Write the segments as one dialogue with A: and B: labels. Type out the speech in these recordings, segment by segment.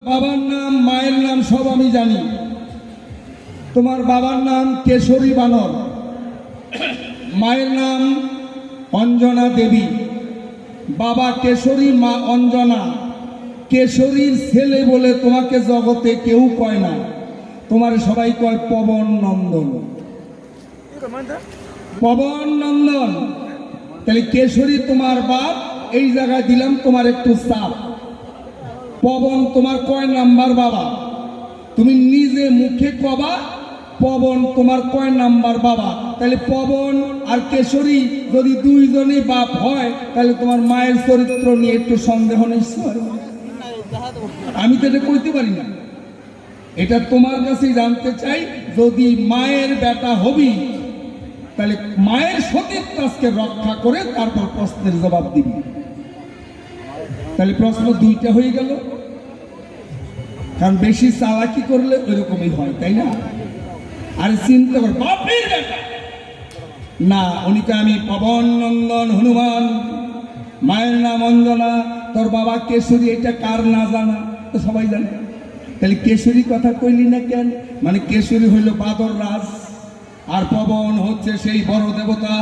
A: বাবার নাম মায়ের নাম সব আমি জানি। তোমার বাবার নাম কেশরী বানর, মায়ের নাম অঞ্জনা দেবী। বাবা কেশরী, মা অঞ্জনা। কেশরীর ছেলে বলে তোমাকে জগতে কেউ কয় না, তোমার সবাই কয় পবন নন্দন। পবন নন্দন, তাহলে কেশরী তোমার বাপ। এই জায়গায় দিলাম তোমার একটু চাপ। পবন তোমার কয় নাম্বার বাবা? তুমি নিজে মুখে কবা পবন তোমার কয় নাম্বার বাবা। তাহলে পবন আর কেশরী যদি দুইজনই বাপ হয়, তাহলে তোমার মায়ের চরিত্র নিয়ে একটু সন্দেহ নিশ্চয়। আমি তো এটা কইতে পারি না, এটা তোমার কাছেই জানতে চাই। যদি মায়ের বেটা হবি, তাহলে মায়ের সতীত্ব আজকে রক্ষা করে তারপর প্রশ্নের জবাব দিবি। তাহলে প্রশ্ন দুইটা হয়ে গেল, কারণ বেশি চালাকি করলে ওইরকমই হয়, তাই না? আর চিন্তা কর, বাপের বেটা না, উনিকে আমি পবন নন্দন হনুমান, মায়ের নাম অঞ্জনা, তোর বাবা কেশরী, এটা কার না জানা? তো সবাই জানে। তাহলে কেশরী কথা কইলি না কেন? মানে কেশরী হইল বাদর রাজ, আর পবন হচ্ছে সেই বড় দেবতা।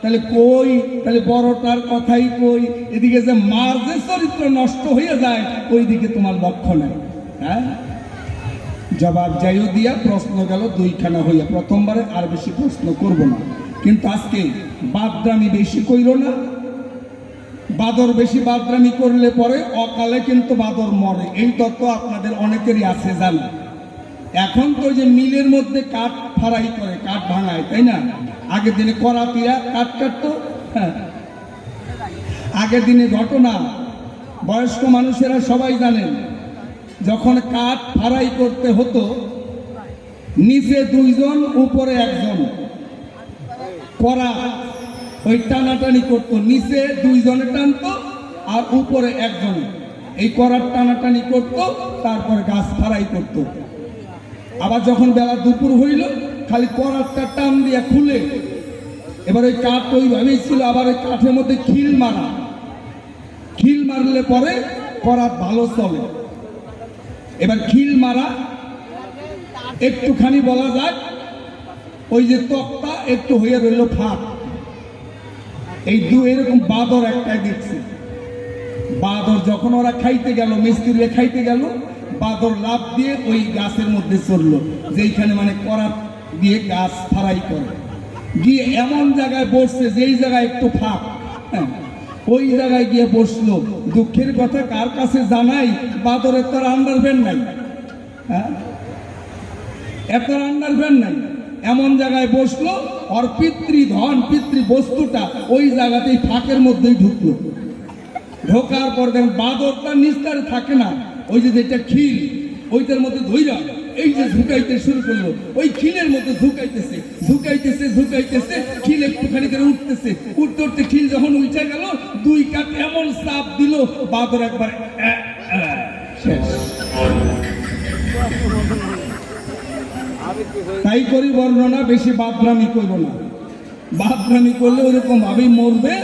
A: তাহলে কই, তাহলে বড়টার কথাই কই। এদিকে যে মার যে চরিত্র নষ্ট হয়ে যায়, ওই দিকে তোমার লক্ষ্য নাই। হ্যাঁ, জবাব যাইও দিয়া প্রশ্ন গেল দুইখানা হইয়া। প্রথমবারে আর বেশি প্রশ্ন করব না, কিন্তু আজকে বাদরামি বেশি কইল না। বাদর বেশি বাদরামি করলে পরে অকালে কিন্তু বাদর মরে। এই তত্ত্ব আপনাদের অনেকেরই আছে, জানা। এখন তো যে মিলের মধ্যে কাঠ ফাড়াই করে, কাঠ ভাঙায়, তাই না? আগের দিনে করাতিরা কাঠ কাটতো। হ্যাঁ, আগের দিনে ঘটনা বয়স্ক মানুষেরা সবাই জানেন, যখন কাঠ ফাড়াই করতে হতো, নিচে দুইজন উপরে একজন করা ওই টানাটানি করতো। নিচে দুইজনে টানতো আর উপরে একজন এই করার টানাটানি করতো, তারপরে গাছ ফাড়াই করতো। আবার যখন বেলা দুপুর হইল, খালি করারটা টান দিয়া খুলে, এবার ওই কাঠ ওইভাবেই ছিল। আবার ওই কাঠের মধ্যে খিল মারা, খিল মারলে পরে করাত ভালো চলে। এবার খিল মারা একটুখানি বলা যায় ওই যে তক্তা একটু হয়ে রইল ফাঁক। এই এরকম বাদর একটাই দেখছে। বাদর যখন ওরা খাইতে গেল, মিস্ত্রিরা খাইতে গেল, বাদর লাফ দিয়ে ওই গাছের মধ্যে চললো, যেইখানে মানে করাত দিয়ে গাছ ফাড়াই করে, গিয়ে এমন জায়গায় বসছে যেই জায়গায় একটু ফাঁক। হ্যাঁ, ওই জায়গায় গিয়ে বসলো। দুঃখের কথা কার কাছে জানাই, বাদরের তার আন্ডারভ্যান্ড নাই। হ্যাঁ, এত আন্ডারভ্যান্ড নাই, এমন জায়গায় বসলো, ওর পিতৃধন পিতৃ বস্তুটা ওই জায়গাতেই ফাঁকের মধ্যেই ঢুকলো। ঢোকার পর দেখেন বাদরটা নিস্তারে থাকে না, ওই যে যেটা খিল ওইটার মধ্যে ধইরা এই যে ঝুঁকাইতে শুরু করলো। ওই খিলের মধ্যে ঝুঁকাইতেছে ঝুঁকাইতেছে ঝুঁকাইতেছে, খিল একটুখানি করে উঠতেছে। উঠতে উঠতে খিল যখন উঠে গেল, দুই কাঠ এমন চাপ দিল, বাদর একবার শেষ। তাই করি বর্ণনা, বেশি বাদরামি করব না। বাদরামি করলে ওরকম ভাবেই মরবে।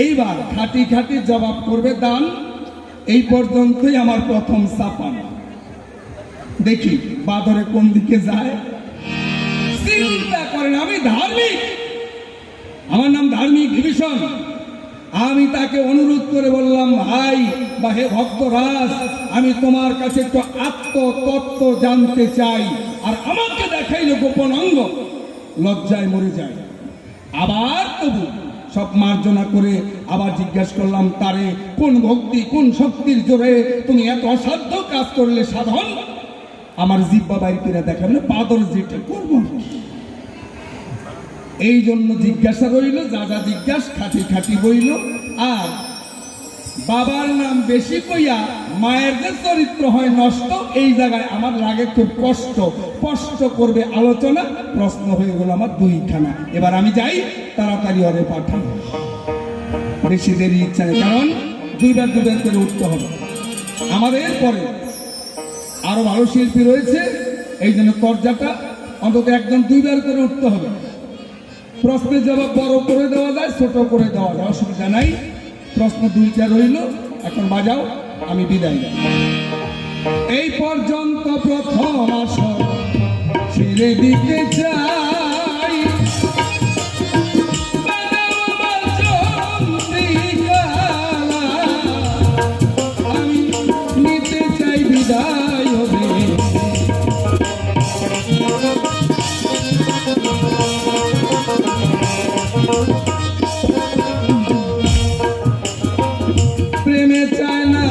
A: এইবার খাটি খাটি জবাব করবে দান। এই পর্যন্তই আমার প্রথম চাপান। দেখি বাদরে কোন দিকে যায়। চিন্তা করেন, আমি ধার্মিক, আমার নাম ধার্মিক বিভীষণ। আমি তাকে অনুরোধ করে বললাম, ভাই বা হে ভক্তরাজ, আমি তোমার কাছে একটু আত্মতত্ত্ব জানতে চাই। আর আমাকে দেখাইলে গোপন অঙ্গ, লজ্জায় মরে যায়। আবার তবু সব মার্জনা করে আবার জিজ্ঞাসা করলাম, তারে কোন ভক্তি কোন শক্তির জোরে তুমি এত অসাধ্য কাজ করলে সাধন? আমার জিব্বা বাইর করে দেখান, বাদর যেটা করব। এই জন্য জিজ্ঞাসা রইল, যা যা জিজ্ঞাসা খাটি খাটি বইল। আর বাবার নাম বেশি কইয়া মায়ের যে চরিত্র হয় নষ্ট, এই জায়গায় আমার লাগে খুব কষ্ট। কষ্ট করবে আলোচনা, প্রশ্ন হয়ে গেল আমার দুইখানা। এবার আমি যাই, তাড়াতাড়ি ওরে পাঠান, বেশি দেরি ইচ্ছা নেই, কারণ দুইবার দুবার করে উঠতে হবে। আমাদের পরে আরো ভালো শিল্পী রয়েছে, এই জন্য তরজাটা অন্তত একজন দুইবার করে উঠতে হবে। প্রশ্নের জবাব বড় করে দেওয়া যায়, ছোট করে দেওয়া যায়, অসুবিধা নাই। প্রশ্ন দুইটা রইল, এখন বাজাও, আমি বিদায়। পর্যন্ত প্রথম আসর ছেড়ে দিতে চাই। আমি নিতে চাই বিদায় হবে। প্রেমে চায় না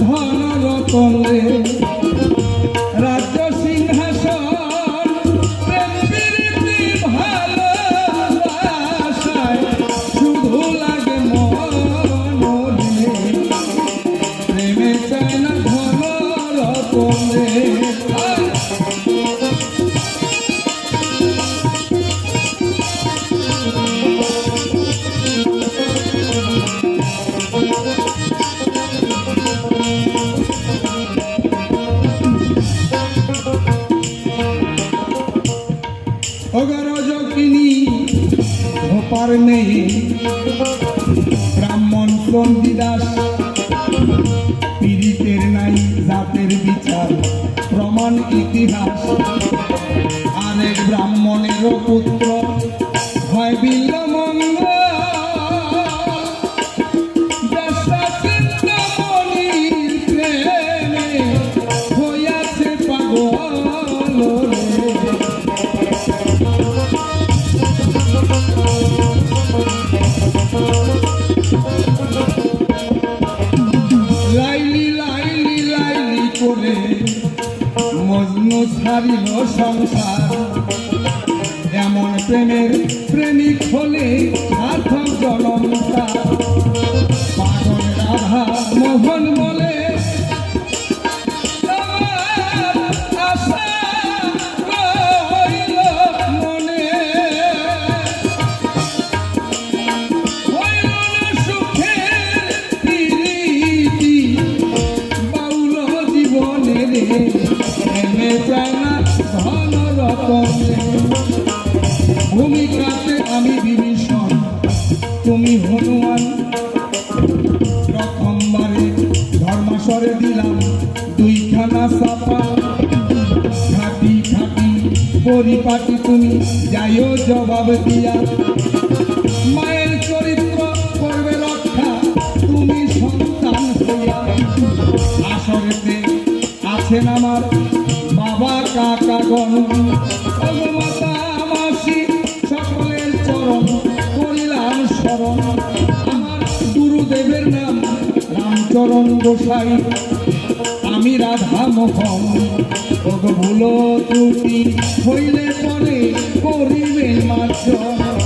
A: ধন রতন রে, রাজ্য সিংহাসন, প্রেম প্রীতি ভালোবাসায় শুধু লাগে মন রে। প্রেমে চায় না ধন রতন রে। অগরজকিনী ভোপার মেয়ে ব্রাহ্মণ চণ্ডীদাস, পীড়িতের নাই জাতের বিচার প্রমাণ ইতিহাস। আরেক ব্রাহ্মণের পুত্র হয় বিল্লমঙ্গল, চিন্তামণির প্রেমে হইয়াছে পাগল রে। লাইলি লাইলি লাইলি করে মজনু ছাড়িল সংসার, এমন প্রেমের প্রেমিক হলে সার্থক জনম তার। পাগল রাধা মোহন বলে আমার আশা রইল মনে, হইল না সুখের প্রীতি বাউল জীবনে রে। প্রেমে চায় না ধন রতন রে। ভূমিকাতে আমি বিভীষণ, তুমি হনুমান। প্রথমবারে ধর্মাসরে দিলাম দুইখানা চাপা, খাটি খাটি পরিপাটি তুমি যাইও জবাব দিয়া। মায়ের চরিত্র করবে রক্ষা তুমি সন্তান হইয়া। আসরেতে আছেন আমার বাবা কাকাগণ, মাতা মাসি সকলের চরণ করিলাম শরণ। আমার গুরুদেবের নাম রামচরণ গোসাই, আমি রাধা মোহন। ভুল ত্রুটি হইলে পরে করিবেন মার্জন।